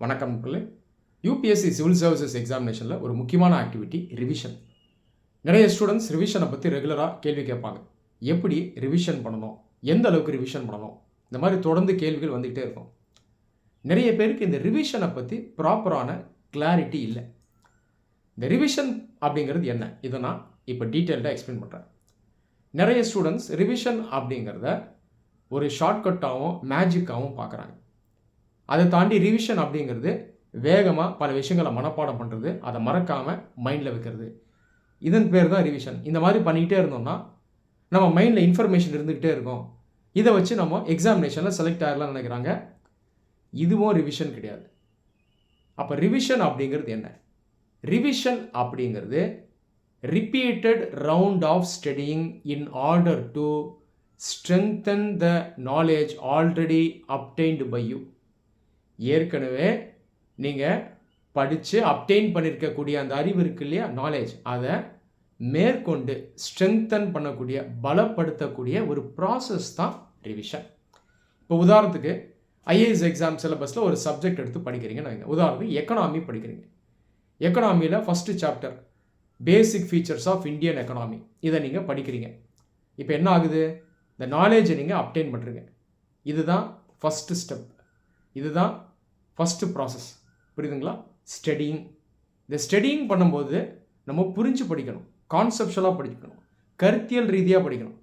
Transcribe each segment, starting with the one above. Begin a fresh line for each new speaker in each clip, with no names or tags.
வணக்கம் மக்களே. UPSC civil services எக்ஸாமினேஷனில் ஒரு முக்கியமான ஆக்டிவிட்டி ரிவிஷன். நிறைய ஸ்டூடெண்ட்ஸ் ரிவிஷனை பற்றி ரெகுலராக கேள்வி கேட்பாங்க. எப்படி ரிவிஷன் பண்ணணும், எந்த அளவுக்கு ரிவிஷன் பண்ணணும், இந்த மாதிரி தொடர்ந்து கேள்விகள் வந்துக்கிட்டே இருக்கும். நிறைய பேருக்கு இந்த ரிவிஷனை பற்றி ப்ராப்பரான கிளாரிட்டி இல்லை. இந்த ரிவிஷன் அப்படிங்கிறது என்ன, இதை நான் இப்போ டீட்டெயில்டாக எக்ஸ்பிளைன் பண்ணுறேன். நிறைய ஸ்டூடெண்ட்ஸ் ரிவிஷன் அப்படிங்கிறத ஒரு ஷார்ட்கட்டாகவும் மேஜிக்காகவும் பார்க்குறாங்க. அதை தாண்டி ரிவிஷன் அப்படிங்கிறது வேகமாக பல விஷயங்களை மனப்பாடம் பண்ணுறது, அதை மறக்காமல் மைண்டில் வைக்கிறது. இதன் பேர் தான் ரிவிஷன். இந்த மாதிரி பண்ணிக்கிட்டே இருந்தோம்னா நம்ம மைண்டில் இன்ஃபர்மேஷன் இருந்துக்கிட்டே இருக்கும். இதை வச்சு நம்ம எக்ஸாமினேஷனில் செலக்ட் ஆகலாம்னு நினைக்கிறாங்க. இதுவும் ரிவிஷன் கிடையாது. அப்போ ரிவிஷன் அப்படிங்கிறது என்ன? ரிவிஷன் அப்படிங்கிறது repeated round of studying in order to strengthen the knowledge already obtained by you. ஏற்கனவே நீங்கள் படித்து அப்டெயின் பண்ணியிருக்கக்கூடிய அந்த அறிவு இருக்கு இல்லையா, நாலேஜ், அதை மேற்கொண்டு ஸ்ட்ரெங்தன் பண்ணக்கூடிய, பலப்படுத்தக்கூடிய ஒரு ப்ராசஸ் தான் ரிவிஷன். இப்போ உதாரணத்துக்கு ஐஏஎஸ் எக்ஸாம் சிலபஸில் ஒரு சப்ஜெக்ட் எடுத்து படிக்கிறீங்கன்னு வைங்க. உதாரணத்துக்கு எக்கனாமி படிக்கிறீங்க. எக்கனாமியில் first chapter basic features of Indian economy, இதை நீங்கள் படிக்கிறீங்க. இப்போ என்ன ஆகுது? இந்த நாலேஜை நீங்கள் அப்டெயின் பண்ணுறீங்க. இதுதான் ஃபஸ்ட்டு ஸ்டெப், இதுதான் ஃபஸ்ட்டு ப்ராசஸ். புரியுதுங்களா? ஸ்டடியிங். இந்த ஸ்டடியிங் பண்ணும்போது நம்ம புரிஞ்சு படிக்கணும், கான்செப்ஷுவலாக படிக்கணும், கருத்தியல் ரீதியாக படிக்கணும்.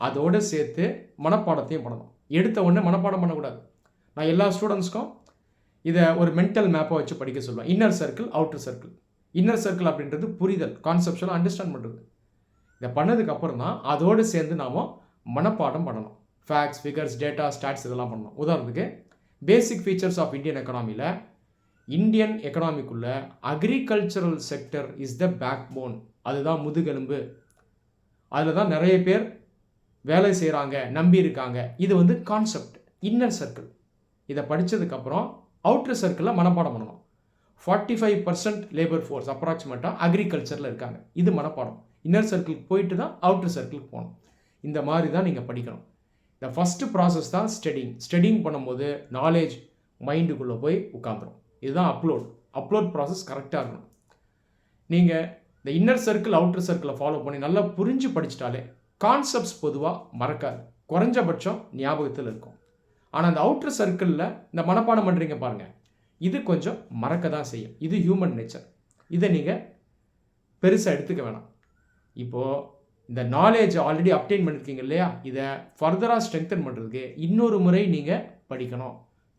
அதோடு சேர்த்து மனப்பாடத்தையும் பண்ணணும். எடுத்த உடனே மனப்பாடம் பண்ணக்கூடாது. நான் எல்லா ஸ்டூடெண்ட்ஸ்க்கும் இதை ஒரு மென்டல் மேப்பை வச்சு படிக்க சொல்லுவேன். Inner circle, outer circle. Inner circle அப்படின்றது புரிதல், கான்செப்ஷுவலாக அண்டர்ஸ்டாண்ட் பண்ணுறது. இதை பண்ணதுக்கப்புறம் தான் அதோடு சேர்ந்து நாம் மனப்பாடம் பண்ணணும். ஃபேக்ட்ஸ், ஃபிகர்ஸ், டேட்டா, ஸ்டாட்ஸ் இதெல்லாம் பண்ணணும். உதாரணத்துக்கு பேசிக் ஃபீச்சர்ஸ் ஆஃப் இந்தியன் எக்கனாமியில், இந்தியன் எக்கனாமிக்குள்ளே agricultural sector is the backbone, அதுதான் முதுகெலும்பு. அதில் தான் நிறைய பேர் வேலை செய்கிறாங்க, நம்பி இருக்காங்க. இது கான்செப்ட், இன்னர் சர்க்கிள். இதை படித்ததுக்கப்புறம் அவுட்டர் சர்க்கிளில் மனப்பாடம் பண்ணணும். 45% லேபர் ஃபோர்ஸ் அப்ராக்சிமேட்டாக அக்ரிகல்ச்சரில் இருக்காங்க. இது மனப்பாடம். இன்னர் சர்க்கிளுக்கு போயிட்டு தான் அவுட்டர் சர்க்கிளுக்கு போகணும். இந்த மாதிரி தான் நீங்கள் படிக்கணும். இந்த ஃபஸ்ட்டு ப்ராசஸ் தான் ஸ்டடிங். ஸ்டடிங் பண்ணும்போது நாலேஜ் மைண்டுக்குள்ளே போய் உட்காந்துரும். இதுதான் அப்லோட் ப்ராசஸ் கரெக்டாக இருக்கணும். நீங்கள் இந்த இன்னர் சர்க்கிள், அவுட்டர் சர்க்கிளை ஃபாலோ பண்ணி நல்லா புரிஞ்சு படிச்சிட்டாலே கான்செப்ட்ஸ் பொதுவாக மறக்காது, குறைஞ்சபட்சம் ஞாபகத்தில் இருக்கும். ஆனால் அந்த அவுட்டர் சர்க்கிளில் இந்த மனப்பாடம் பண்ணுறீங்க பாருங்கள், இது கொஞ்சம் மறக்க தான் செய்யும். இது ஹியூமன் நேச்சர். இதை நீங்கள் பெருசாக எடுத்துக்க வேணாம். இப்போது இந்த நாலேஜ் ஆல்ரெடி அப்டெயின் பண்ணியிருக்கீங்க இல்லையா, இதை ஃபர்தராக ஸ்ட்ரெங்தன் பண்ணுறதுக்கு இன்னொரு முறை நீங்கள் படிக்கணும்.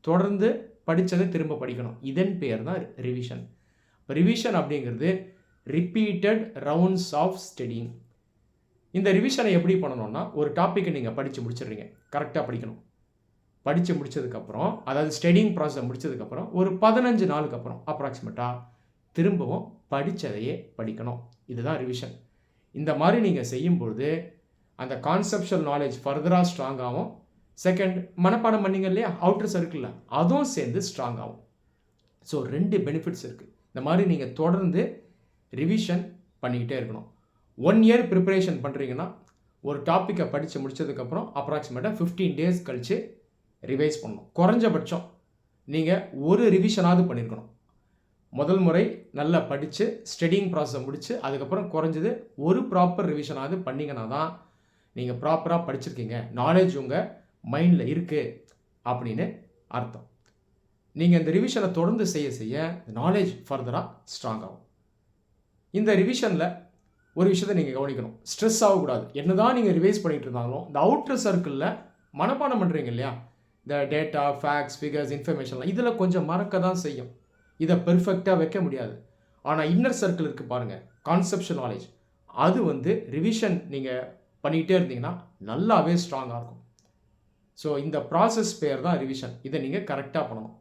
தொடர்ந்து படித்ததை திரும்ப படிக்கணும். இதன் பேர் தான் ரிவிஷன். ரிவிஷன் அப்படிங்கிறது ரிப்பீட்டட் ரவுண்ட்ஸ் ஆஃப் ஸ்டடியிங். இந்த ரிவிஷனை எப்படி பண்ணணும்னா, ஒரு டாப்பிக்கை நீங்கள் படித்து முடிச்சிடுறீங்க, கரெக்டாக படிக்கணும். படித்து முடித்ததுக்கப்புறம், அதாவது ஸ்டடியிங் ப்ராசஸை முடித்ததுக்கப்புறம் ஒரு 15 நாளுக்கு அப்புறம் அப்ராக்சிமேட்டாக திரும்பவும் படித்ததையே படிக்கணும். இதுதான் ரிவிஷன். இந்த மாதிரி நீங்கள் செய்யும்பொழுது அந்த கான்செப்ஷுவல் நாலேஜ் ஃபர்தராக ஸ்ட்ராங் ஆகும். செகண்ட், மனப்பாடம் பண்ணிங்க இல்லையா அவுட்டர் சர்க்கிளில், அதுவும் சேர்ந்து ஸ்ட்ராங் ஆகும். ஸோ 2 பெனிஃபிட்ஸ் இருக்குது. இந்த மாதிரி நீங்கள் தொடர்ந்து ரிவிஷன் பண்ணிக்கிட்டே இருக்கணும். 1 இயர் ப்ரிப்பரேஷன் பண்ணுறீங்கன்னா ஒரு டாப்பிக்கை படித்து முடித்ததுக்கப்புறம் அப்ராக்சிமேட்டாக 15 டேஸ் கழித்து ரிவைஸ் பண்ணணும். குறைஞ்சபட்சம் நீங்கள் ஒரு ரிவிஷனாவது பண்ணியிருக்கணும். முதல் முறை நல்லா படித்து ஸ்டடியிங் ப்ராசஸை முடித்து அதுக்கப்புறம் குறைஞ்சது ஒரு ப்ராப்பர் ரிவிஷனாவது பண்ணிங்கன்னா தான் நீங்கள் ப்ராப்பராக படிச்சிருக்கீங்க, நாலேஜ் உங்கள் மைண்டில் இருக்குது அப்படின்னு அர்த்தம். நீங்கள் இந்த ரிவிஷனை தொடர்ந்து செய்ய செய்ய நாலேஜ் ஃபர்தராக ஸ்ட்ராங் ஆகும். இந்த ரிவிஷனில் ஒரு விஷயத்தை நீங்கள் கவனிக்கணும், ஸ்ட்ரெஸ் ஆகக்கூடாது. என்ன தான் நீங்கள் ரிவைஸ் பண்ணிகிட்டு இருந்தாலும் இந்த அவுட்டர் சர்க்கிளில் மனப்பாடம் பண்ணுறீங்க இல்லையா, இந்த டேட்டா, ஃபேக்ட்ஸ், ஃபிகர்ஸ், இன்ஃபர்மேஷன்லாம் இதில் கொஞ்சம் மறக்க தான் செய்யும். இதை பெர்ஃபெக்டாக வைக்க முடியாது. ஆனால் இன்னர் சர்க்கிள் இருக்குது பாருங்கள், கான்செப்ஷுவல் நாலேஜ், அது ரிவிஷன் நீங்கள் பண்ணிகிட்டே இருந்தீங்கன்னா நல்லாவே ஸ்ட்ராங்காக இருக்கும். ஸோ இந்த ப்ராசஸ் பேர் தான் ரிவிஷன். இதை நீங்கள் கரெக்டாக பண்ணணும்.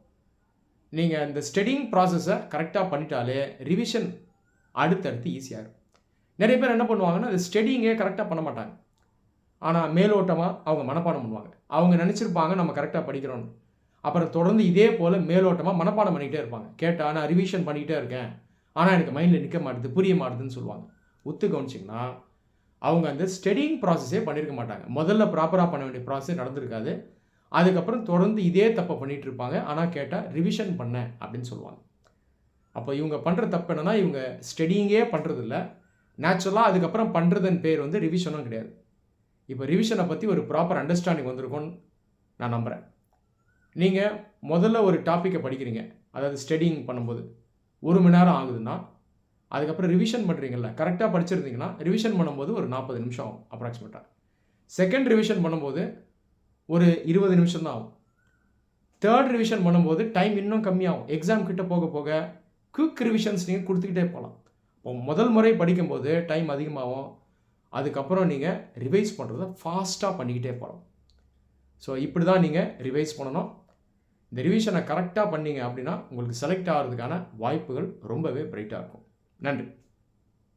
நீங்கள் இந்த ஸ்டடியிங் ப்ராசஸை கரெக்டாக பண்ணிட்டாலே ரிவிஷன் அடுத்தடுத்து ஈஸியாக இருக்கும். நிறைய பேர் என்ன பண்ணுவாங்கன்னா, அந்த ஸ்டடியிங்கே கரெக்டாக பண்ண மாட்டாங்க. ஆனால் மேலோட்டமாக அவங்க மனப்பாடம் பண்ணுவாங்க. அவங்க நினச்சிருப்பாங்க நம்ம கரெக்டாக படிக்கிறோன்னு. அப்புறம் தொடர்ந்து இதே போல் மேலோட்டமாக மனப்பாடம் பண்ணிகிட்டே இருப்பாங்க. கேட்டால் நான் ரிவிஷன் பண்ணிகிட்டே இருக்கேன், ஆனால் எனக்கு மைண்டில் நிற்க மாட்டுது, புரிய மாட்டுதுன்னு சொல்லுவாங்க. ஒத்து கவனிச்சிங்கன்னா அவங்க அந்த ஸ்டடியிங் ப்ராசஸே பண்ணியிருக்க மாட்டாங்க. முதல்ல ப்ராப்பராக பண்ண வேண்டிய ப்ராசஸே நடந்திருக்காது. அதுக்கப்புறம் தொடர்ந்து இதே தப்பை பண்ணிட்டு இருப்பாங்க. ஆனால் கேட்டால் ரிவிஷன் பண்ணேன் அப்படின்னு சொல்லுவாங்க. அப்போ இவங்க பண்ணுற தப்பு என்னன்னா, இவங்க ஸ்டடியிங்கே பண்ணுறதில்ல. நேச்சுரலாக அதுக்கப்புறம் பண்ணுறதன் பேர் வந்து ரிவிஷனும் கிடையாது. இப்போ ரிவிஷனை பற்றி ஒரு ப்ராப்பர் அண்டர்ஸ்டாண்டிங் வந்திருக்கும்னு நான் நம்புகிறேன். நீங்கள் முதல்ல ஒரு டாப்பிக்கை படிக்கிறீங்க, அதாவது ஸ்டடியிங் பண்ணும்போது 1 மணி நேரம் ஆகுதுன்னா, அதுக்கப்புறம் ரிவிஷன் பண்ணுறீங்கல்ல, கரெக்டாக படிச்சிருந்தீங்கன்னா ரிவிஷன் பண்ணும்போது ஒரு 40 நிமிஷம் ஆகும் அப்ராக்சிமேட்டாக. செகண்ட் ரிவிஷன் பண்ணும்போது ஒரு 20 நிமிஷம் தான் ஆகும். தேர்ட் ரிவிஷன் பண்ணும்போது டைம் இன்னும் கம்மியாகும். எக்ஸாம் கிட்ட போக போக குயிக் ரிவிஷன்ஸ் நீங்கள் கொடுத்துக்கிட்டே போகலாம். இப்போ முதல் முறை படிக்கும்போது டைம் அதிகமாகும். அதுக்கப்புறம் நீங்கள் ரிவைஸ் பண்ணுறத ஃபாஸ்ட்டாக பண்ணிக்கிட்டே போகலாம். ஸோ இப்படி தான் நீங்கள் ரிவைஸ் பண்ணணும். இந்த ரிவிஷனை கரெக்டாக பண்ணீங்க அப்படின்னா உங்களுக்கு செலக்ட் ஆகிறதுக்கான வாய்ப்புகள் ரொம்பவே பிரைட்டாக இருக்கும். நன்றி.